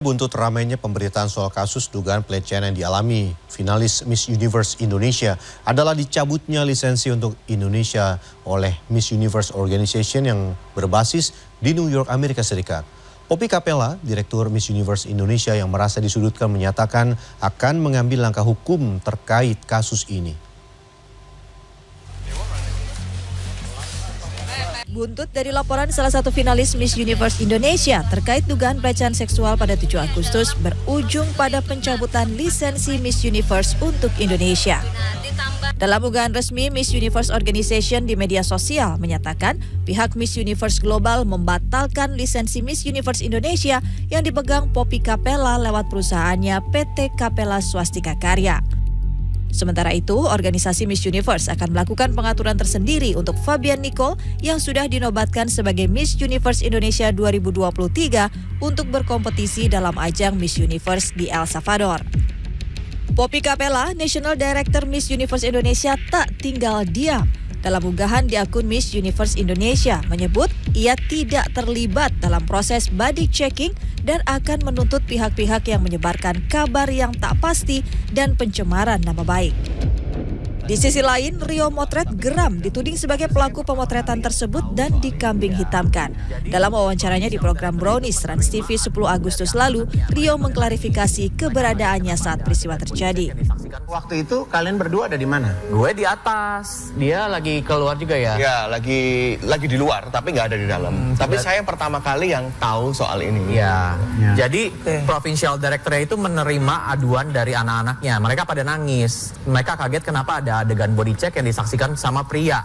Buntut ramainya pemberitaan soal kasus dugaan pelecehan yang dialami finalis Miss Universe Indonesia adalah dicabutnya lisensi untuk Indonesia oleh Miss Universe Organization yang berbasis di New York, Amerika Serikat. Poppy Capella, Direktur Miss Universe Indonesia yang merasa disudutkan, menyatakan akan mengambil langkah hukum terkait kasus ini. Buntut dari laporan salah satu finalis Miss Universe Indonesia terkait dugaan pelecehan seksual pada 7 Agustus berujung pada pencabutan lisensi Miss Universe untuk Indonesia. Dalam unggahan resmi, Miss Universe Organization di media sosial menyatakan pihak Miss Universe Global membatalkan lisensi Miss Universe Indonesia yang dipegang Poppy Capella lewat perusahaannya PT Capella Swastika Karya. Sementara itu, organisasi Miss Universe akan melakukan pengaturan tersendiri untuk Fabian Nicole yang sudah dinobatkan sebagai Miss Universe Indonesia 2023 untuk berkompetisi dalam ajang Miss Universe di El Salvador. Poppy Capella, National Director Miss Universe Indonesia, tak tinggal diam. Dalam unggahan di akun Miss Universe Indonesia menyebut ia tidak terlibat dalam proses body checking dan akan menuntut pihak-pihak yang menyebarkan kabar yang tak pasti dan pencemaran nama baik. Di sisi lain, Rio Motret geram dituding sebagai pelaku pemotretan tersebut dan dikambing hitamkan. Dalam wawancaranya di program Brownies Trans TV 10 Agustus lalu, Rio mengklarifikasi keberadaannya saat peristiwa terjadi. Waktu itu kalian berdua ada di mana? Gue di atas, dia lagi keluar juga ya? Ya, lagi di luar, tapi nggak ada di dalam. Tapi saya yang pertama kali yang tahu soal ini. Ya. Jadi Provincial Director itu menerima aduan dari anak-anaknya. Mereka pada nangis. Mereka kaget kenapa ada adegan body check yang disaksikan sama pria.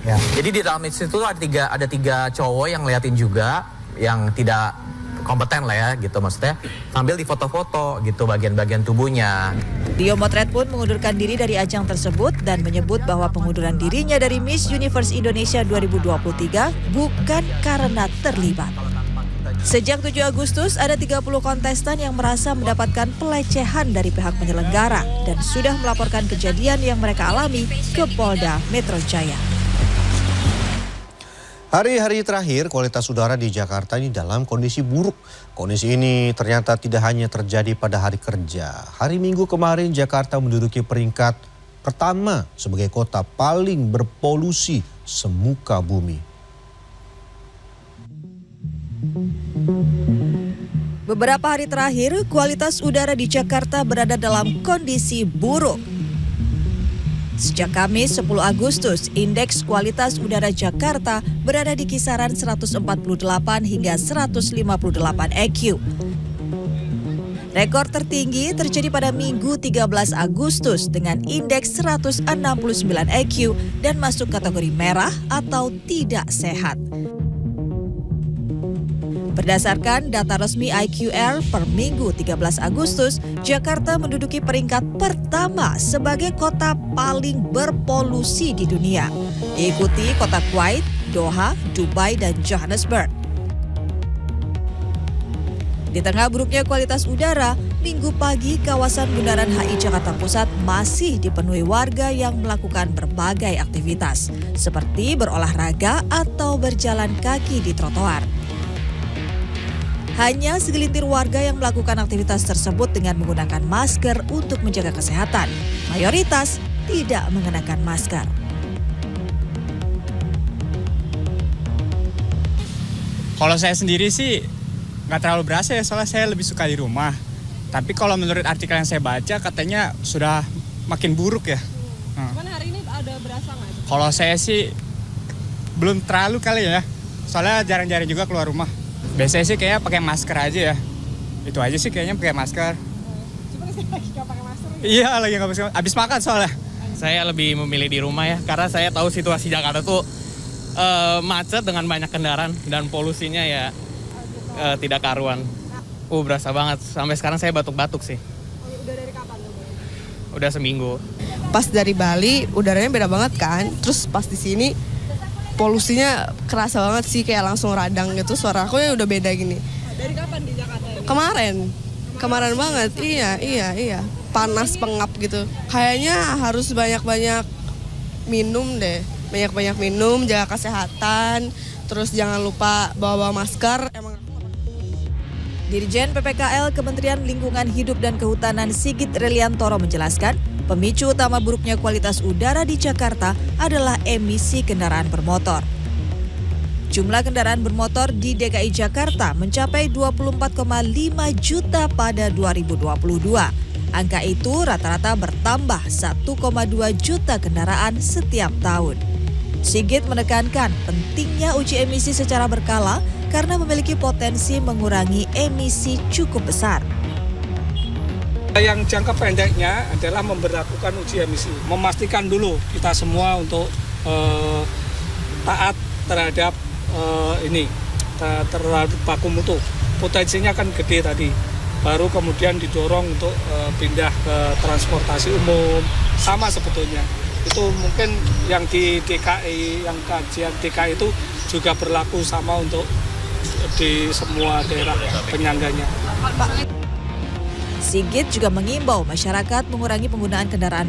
Ya. Jadi di dalam itu ada tiga cowok yang ngeliatin juga, yang tidak kompeten lah ya gitu maksudnya, sambil di foto-foto gitu bagian-bagian tubuhnya. Rio Motret pun mengundurkan diri dari ajang tersebut dan menyebut bahwa pengunduran dirinya dari Miss Universe Indonesia 2023 bukan karena terlibat. Sejak 7 Agustus, ada 30 kontestan yang merasa mendapatkan pelecehan dari pihak penyelenggara dan sudah melaporkan kejadian yang mereka alami ke Polda Metro Jaya. Hari-hari terakhir, kualitas udara di Jakarta ini dalam kondisi buruk. Kondisi ini ternyata tidak hanya terjadi pada hari kerja. Hari Minggu kemarin, Jakarta menduduki peringkat pertama sebagai kota paling berpolusi semuka bumi. Beberapa hari terakhir, kualitas udara di Jakarta berada dalam kondisi buruk. Sejak Kamis 10 Agustus, indeks kualitas udara Jakarta berada di kisaran 148 hingga 158 EQ. Rekor tertinggi terjadi pada Minggu 13 Agustus dengan indeks 169 EQ dan masuk kategori merah atau tidak sehat. Berdasarkan data resmi IQR per Minggu 13 Agustus, Jakarta menduduki peringkat pertama sebagai kota paling berpolusi di dunia. Diikuti kota Kuwait, Doha, Dubai, dan Johannesburg. Di tengah buruknya kualitas udara, Minggu pagi kawasan Bundaran HI Jakarta Pusat masih dipenuhi warga yang melakukan berbagai aktivitas, seperti berolahraga atau berjalan kaki di trotoar. Hanya segelintir warga yang melakukan aktivitas tersebut dengan menggunakan masker untuk menjaga kesehatan. Mayoritas tidak mengenakan masker. Kalau saya sendiri sih nggak terlalu berasa ya, soalnya saya lebih suka di rumah. Tapi kalau menurut artikel yang saya baca katanya sudah makin buruk ya. Cuman hari ini ada berasa nggak? Kalau saya sih belum terlalu kali ya, soalnya jarang-jarang juga keluar rumah. Biasanya sih kayaknya pakai masker aja ya. Itu aja sih kayaknya pakai masker. Cuma saya lagi nggak pakai masker. Iya, lagi nggak pakai. Abis makan soalnya. Saya lebih memilih di rumah ya, karena saya tahu situasi Jakarta tuh macet dengan banyak kendaraan dan polusinya ya tidak karuan. Berasa banget. Sampai sekarang saya batuk-batuk sih. Udah dari kapan? Udah seminggu. Pas dari Bali udaranya beda banget kan. Terus pas di sini polusinya kerasa banget sih, kayak langsung radang gitu, suara aku ya udah beda gini. Dari kapan di Jakarta ini? Kemarin banget, iya. Panas pengap gitu. Kayaknya harus banyak-banyak minum deh. Banyak-banyak minum, jaga kesehatan. Terus jangan lupa bawa masker. Dirjen PPKL Kementerian Lingkungan Hidup dan Kehutanan Sigit Reliantoro menjelaskan, pemicu utama buruknya kualitas udara di Jakarta adalah emisi kendaraan bermotor. Jumlah kendaraan bermotor di DKI Jakarta mencapai 24,5 juta pada 2022. Angka itu rata-rata bertambah 1,2 juta kendaraan setiap tahun. Sigit menekankan pentingnya uji emisi secara berkala karena memiliki potensi mengurangi emisi cukup besar. Yang jangka pendeknya adalah memberlakukan uji emisi, memastikan dulu kita semua untuk taat terhadap terhadap baku mutu. Potensinya kan gede tadi, baru kemudian didorong untuk pindah ke transportasi umum, sama sebetulnya. Itu mungkin yang di DKI, yang kajian DKI itu juga berlaku sama untuk di semua daerah penyangganya. Sigit juga mengimbau masyarakat mengurangi penggunaan kendaraan